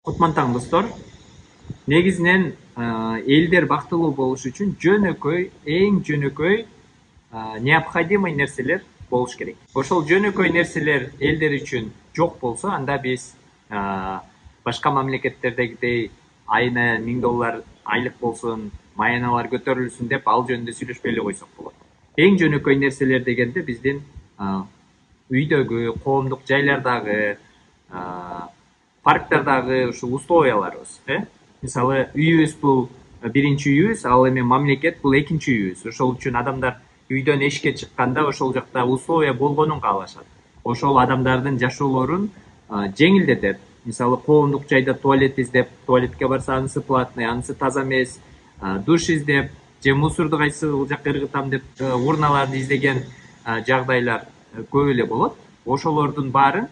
Кутман таң достор. Негизинен элдер бактылуу болуш үчүн эң жөнөкөй необходимый нерселер болуш керек. Ошол жөнөкөй нерселер элдер үчүн жок болсо, анда биз башка мамлекеттердегидей айына $1000 айлык болсун, маяналар көтөрүлсүн деп ал жөнүндө сүйлөшпөй эле койсок болот. Эң жөнөкөй нерселер дегенде биздин үйдөгү, коомдук жайлардагы, парктардагы ушул условияларыбыз. Мисалы, үйүбүз бул биринчи үйүбүз, ал эми мамлекет бул экинчи үйүбүз. Ошол үчүн адамдар үйдөн эшикке чыкканда ошол жакта условия болгонун каалашат. Ошол адамдардын жашоолорун жеңилдетет. Мисалы, коомдук жайда туалет издеп, туалетке барса анысы платный, анысы таза эмес, душ издеп, же мусорду кайсы жакка ыргытам деп урналарды издеген жагдайлар көп эле болот. Ошолордун баарын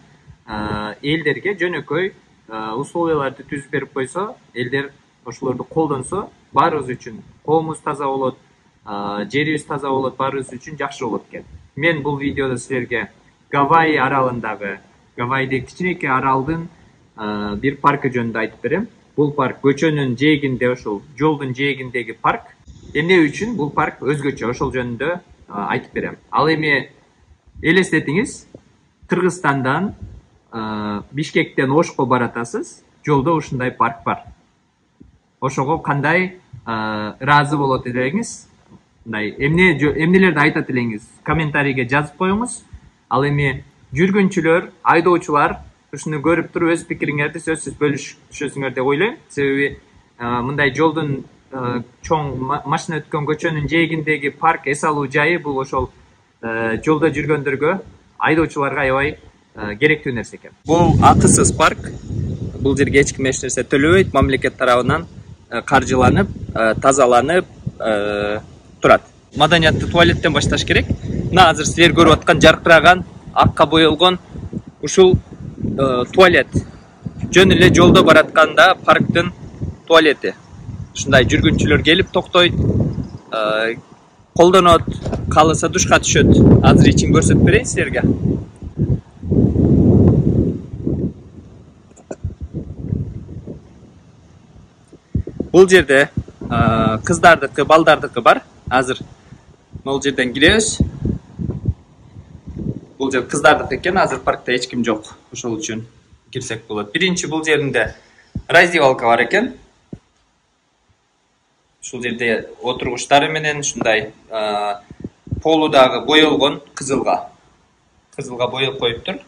элдерге жөнөкөй условияларды түзүп берип койсо, элдер ошолорду колдонсо, баарыбыз үчүн коомубуз таза болот, жерибиз таза болот, баарыбыз үчүн жакшы болот экен. Мен бул видеодо силерге Гавайи аралындагы, Гавайидеги кичинекей аралдын бир паркы жөнүндө айтып берем. Бул парк көчөнүн жээгинде, ошол жолдун жээгиндеги парк. Эмне үчүн бул парк өзгөчө, ошол жөнүндө айтып берем. Ал эми элестетиңиз, Кыргызстандан Бишкектен Ошко баратасыз, жолдо ушундай парк бар. Ошого кандай ыраазы болот элеңиз? Мындай эмнелерди айтат элеңиз? Комментарийге жазып коюңуз. Ал эми жүргүнчүлөр, айдоочулар ушуну көрүп туруп өз пикириңерди сөзсүз бөлүшөсүңөр деп ойлойм. Себеби мындай жолдун чоң машина өткөн көчөнүн жээгиндеги парк эс алуу жайы бул ошол жолдо жүргөндөргө, айдоочуларга аябай керектүү нерсе экен. Бул акысыз парк. Бул жерге эч ким эч нерсе төлөбөйт, мамлекет тарабынан каржыланып, тазаланып турат. Маданиятты туалеттен башташ керек. Мына азыр силер көрүп аткан жаркыраган, акка боелгон ушул туалет. Жөн эле жолдо баратканда парктын туалети. Ушундай жүргүнчүлөр келип токтойт, колдонот, кааласа душка түшөт. Азыр ичин көрсөтүп берейин силерге. Бул жерде кыздардыкы, балдардыкы бар. Азыр могул жерден киребиз. Бул жер кыздардыкы экен, азыр паркта эч ким жок. Ошол үчүн кирсек болот. Биринчи бул жеринде раздевалка бар экен. Ушул жерде отургучтары менен ушундай полу дагы боелгон кызылга боелуп коюптур.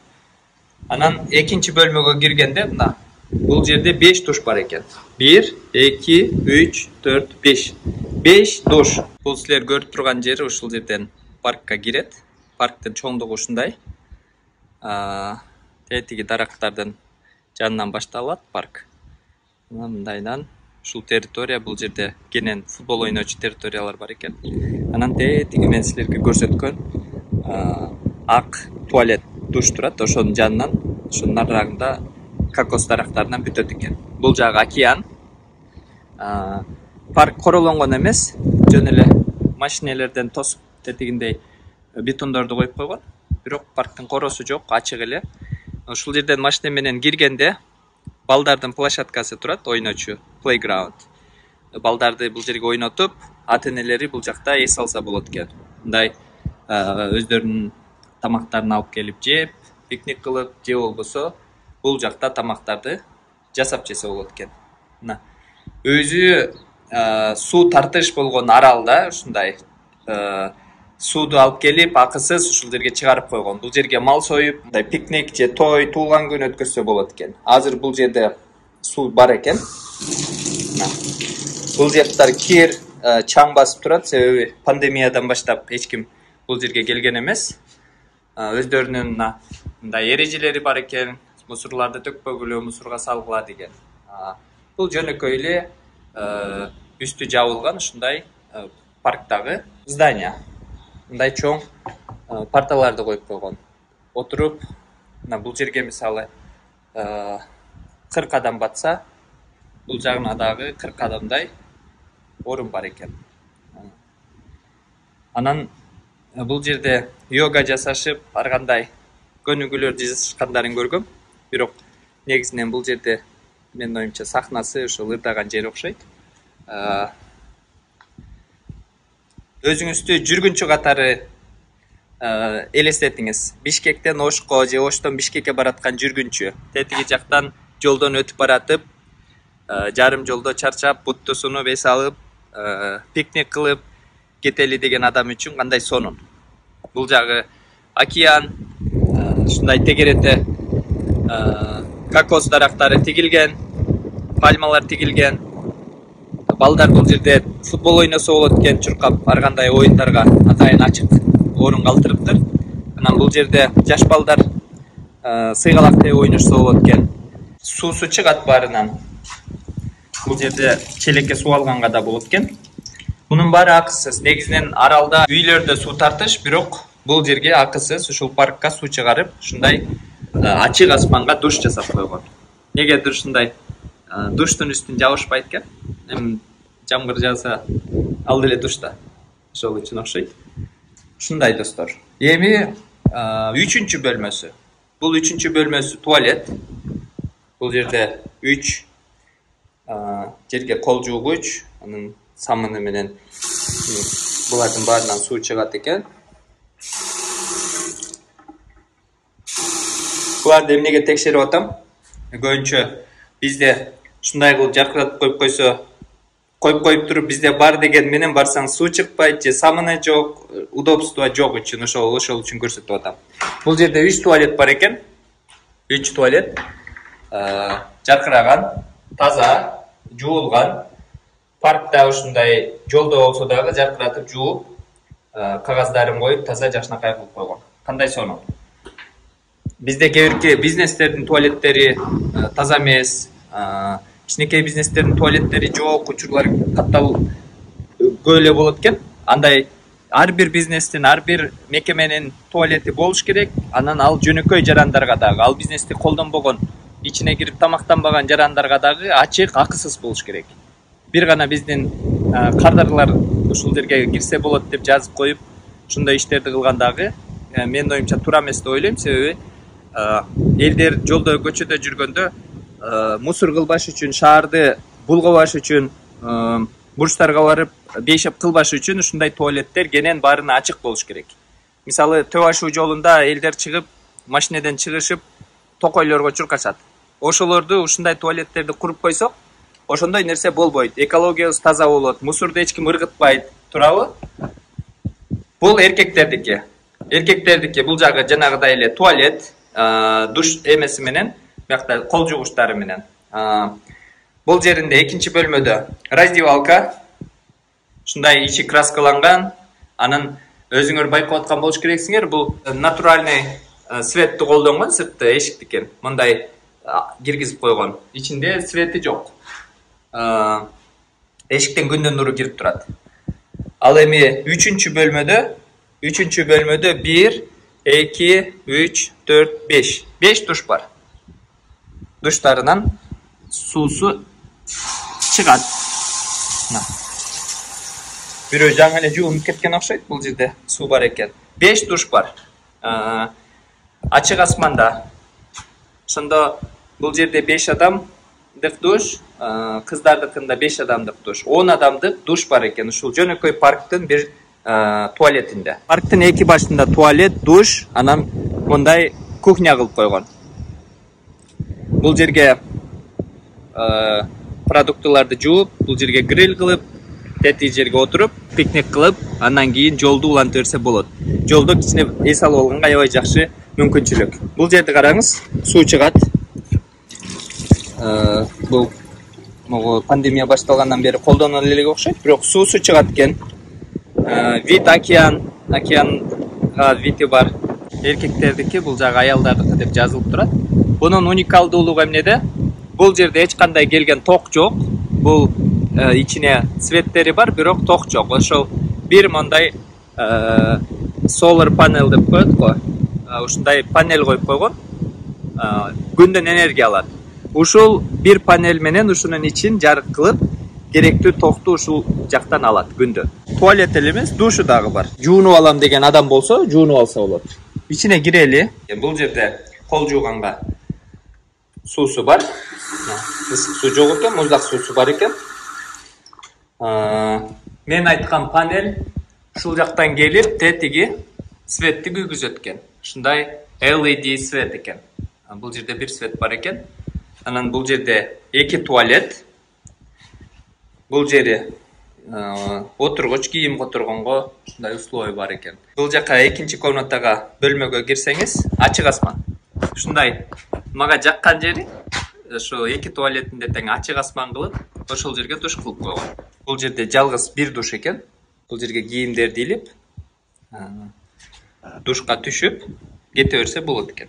Анан экинчи бөлмөгө киргенде мына бул жерде 5 душ бар экен. 1, 2, 3, 4, 5. 5 душ. Бул силер көрүп турган жери ушул жерден паркка кирет. Парктын чоңдугу ушундай. Тетиги дарактардын жанынан башталат парк. Мындайдан ушул территория, бул жерде кенен футбол ойночу территориялар бар экен. Анан тетиги мен силерге көрсөткөн ак туалет, душ турат. Ошонун жанынан, ошонун арагында кокос дарактарынан бүтөт экен. Бул жагы океан. Парк королонгон эмес, жөн эле машинелерден тосуп тетигиндей бетондорду коюп койгон. Бирок парктын коросу жок, ачык эле. Ушул жерден машина менен киргенде балдардын площадкасы турат, ойночу, playground. Балдарды бул жерге ойнотуп, ата-энелери бул жакта эс алса болот экен. Мындай өздөрүнүн тамактарын алып келип жеп, пикник кылып, же болбосо бул жакта тамактарды жасап жесе болот экен. Мына өзү суу тартыш болгон аралда ушундай сууду алып келип, акысыз ушул жерге чыгарып койгон. Бул жерге мал союп, мындай пикник же той, туулган күн өткөрсө болот экен. Азыр бул жерде суу бар экен. Бул жактар кир, чаң басып турат, себеби пандемиядан баштап эч ким бул жерге келген эмес. Өздөрүнүн мындай эрежелери бар экен. Мусорларды төкпөгүлө, мусорго салгыла деген. Бул жөнөкөй эле үстү жабылган ушундай парктагы здание. Мындай чоң парталарды коюп койгон. Отуруп, мына бул жерге мисалы 40 адам батса, бул жагына дагы 40 адамдай орун бар экен. Анан бул жерде йога жасашып, ар кандай көнүгүүлөрдү жасашкандарын көргөм. Бирок негизинен бул жерде Менин оюмча сахнасы ушул ырдаган жер окшойт. Өзүңүздү жүргүнчү катары элестетиңиз. Бишкектен Ошко же Оштон Бишкекке бараткан жүргүнчү. Тетиги жактан жолдон өтүп баратып, жарым жолдо чарчап, бутту сунуп, эс алып, пикник кылып кетели деген адам үчүн кандай сонун. Бул жагы океан, ушундай тегерете кокос дарактары тигилген, пальмалар тигилген. Балдар бул жерде футбол ойносо болот экен, чуркап ар кандай оюндарга атайын ачык орун калтырыптыр. Анан бул жерде жаш балдар сыйгалак тег ойношсо болот экен. Суусу чыгат баарынан. Бул жерде челекке суу алганга да болот экен. Мунун баары акысыз. Негизинен аралда үйлөрдө суу тартыш, бирок бул жерге акысыз ушул паркка суу чыгарып, ушундай ачык асманга душ жасап койгон. Негедир ушундай душтун үстүн жабышпайт экен. Эми жамгыр жааса ал деле душта. Ошол үчүн окшойт. Ушундай достор. Эми 3-чү бөлмөсү. Бул 3-чү бөлмөсү туалет. Бул жерде 3 жерге кол жуугуч, анын самыны менен булардын баарынан суу чыгат экен. Буларды эмнеге текшерип атам? Көбүнчө бизде ушундай кылып жаркыратып коюп коюп туруп, бизде бар деген менен барсаң суу чыкпайт же самыны жок, удобство жок үчүн ошол үчүн көрсөтүп атам. Бул жерде 3 туалет бар экен. 3 туалет жаркыраган, таза, жуулган. Паркта ушундай жолдо болсо дагы жаркыратып жууп, кагаздарын коюп, таза жакшынакай кылып койгон. Кандай сонун. Bizde kebirki bizneslerin tuvaletleri taza emес, кичинекей бизнестердин туалеттери жок, учурлар катталып көп эле болот экен. Андай ар бир бизнестин, ар бир мекеменин туалети болуш керек. Анан ал жөнөкөй жарандарга дагы, ал бизнести колдонбогон, ичине кирип тамактанбаган жарандарга дагы ачык, акысыз болуш керек. Бир гана биздин кардарлар ушул жерге кирсе болот деп жазып коюп, ушундай иштерди кылган дагы менин оюмча туура эмес деп ойлойм. Себеби элдер жолдо көчөдө жүргөндө мусор кылбаш үчүн, шаарды булгабаш үчүн, бурчтарга барып бейшеп кылбаш үчүн ушундай туалеттер кенен баарына ачык болуш керек. Мисалы Төө ашуу жолунда элдер чыгып, машинеден чыгышып, токойлорго чуркашат. Ошолорду ушундай туалеттерди куруп койсок, ошондой нерсе болбойт. Экологиябыз таза болот, мусорду эч ким ыргытпайт, туурабы? Бул эркектердики. Эркектердики бул жагы жанагыдай эле туалет, душ эмеси менен, бuyakta кол жугуштары менен. Бул жеринде экинчи бөлмөдө раздевалка, ушундай ичи краскаланган, анын өзүңөр байкап аткан болуш керексиңер, бул натуральный светти колдонгон, сыртты эшик экен. Мындай киргизип койгон. Ичинде свети жок. Эшиктен күндүн нуру кирип турат. Ал эми 3-чү бөлмөдө 1, 2, 3, 4, 5. 5 душ бар. Душтарынан суусу чыгат. Бирөө жаңы эле жуунуп кеткен окшойт, бул жерде суу бар экен. 5 душ бар. Ачык асманда. Ошондо бул жерде 5 адамдык душ, кыздардыкында 5 адамдык душ, 10 адамдык душ бар экен. Ушул жөнөкөй парктын бир туалетинде. Парктын эки башында туалет, душ, анан мындай кухня кылып койгон. Бул жерге продуктыларды жууп, бул жерге гриль кылып, тети жерге отуруп, пикник кылып, андан кийин жолду улантып берсе болот. Жолдо кичине эс алып алганга аябай жакшы мүмкүнчүлүк. Бул жерди караңыз, суу чыгат. Бул пандемия башталгандан бери колдонула элек окшойт, бирок суусу чыгат экен. Вид океанга види бар. Эркектердики, бул жагы аялдардыкы деп жазылып турат. Бунун уникалдуулугу эмнеде? Бул жерде эч кандай келген ток жок. Бул ичине светтери бар, бирок ток жок. Ошол бир мындай solar panel деп коет го. Ушундай панель коюп койгон. Күндөн энергия алат. Ушул бир панель менен ушунун ичин жарык кылып, керектүү токту ушул жактан алат күндө. Туалет эле эмес, душу дагы бар. Жуунуп алам деген адам болсо, жуунуп алса болот. Ичине кирели. Бул жерде кол жууганга суусу бар. Ысык суу жок экен, муздак суусу бар экен. Мен айткан панель ушул жактан келип, тетиги светти күйгүзөт экен. Ушундай LED свет экен. Бул жерде бир свет бар экен. Анан бул жерде 2 туалет. Бул жери отургуч, кийим которгонго ушундай условий бар экен. Бул жака экинчи комнатага бөлмөгө кирсеңиз, ачык асман. Ушундай мага жаккан жери ошо 2 туалетинде тең ачык асман кылып, ошол жерге душ кылып койгон. Бул жерде жалгыз бир душ экен. Бул жерге кийимдерди илип, душка түшүп, кете берсе болот экен.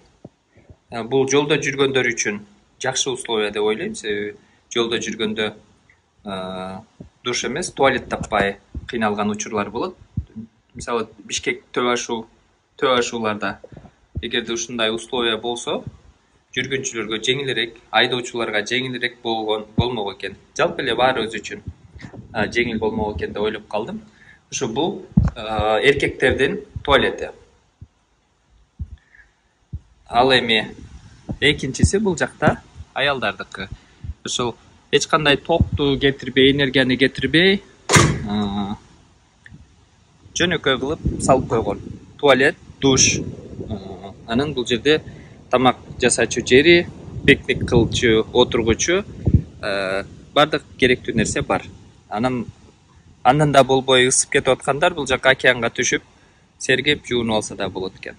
Бул жолдо жүргөндөр үчүн жакшы условия деп ойлойм. Себеби жолдо жүргөндө душ эмес, туалет таппай кыйналган учурлар болот. Мисалы, Бишкек төбө ашууларда эгерде ушундай условия болсо, жүргүнчүлөргө жеңилирээк, айдоочуларга жеңилирээк болмок экен. Жалпы эле баарыбыз үчүн жеңил болмок экен деп ойлоп калдым. Ошо бул эркектердин туалети. Ал эми экинчиси бул жакта аялдардыкы. Ошол эч кандай токту кетирбей, энергияны кетирбей, жөнөкөй кылып салып койгон. Туалет, душ. Анан бул жерде тамак жасачу жери, пикник кылчу, отургучу, бардык керектүү нерсе бар. Андан да болбой ысып кетип аткандар бул жака океанга түшүп, сергеп жуунуп алса да болот экен.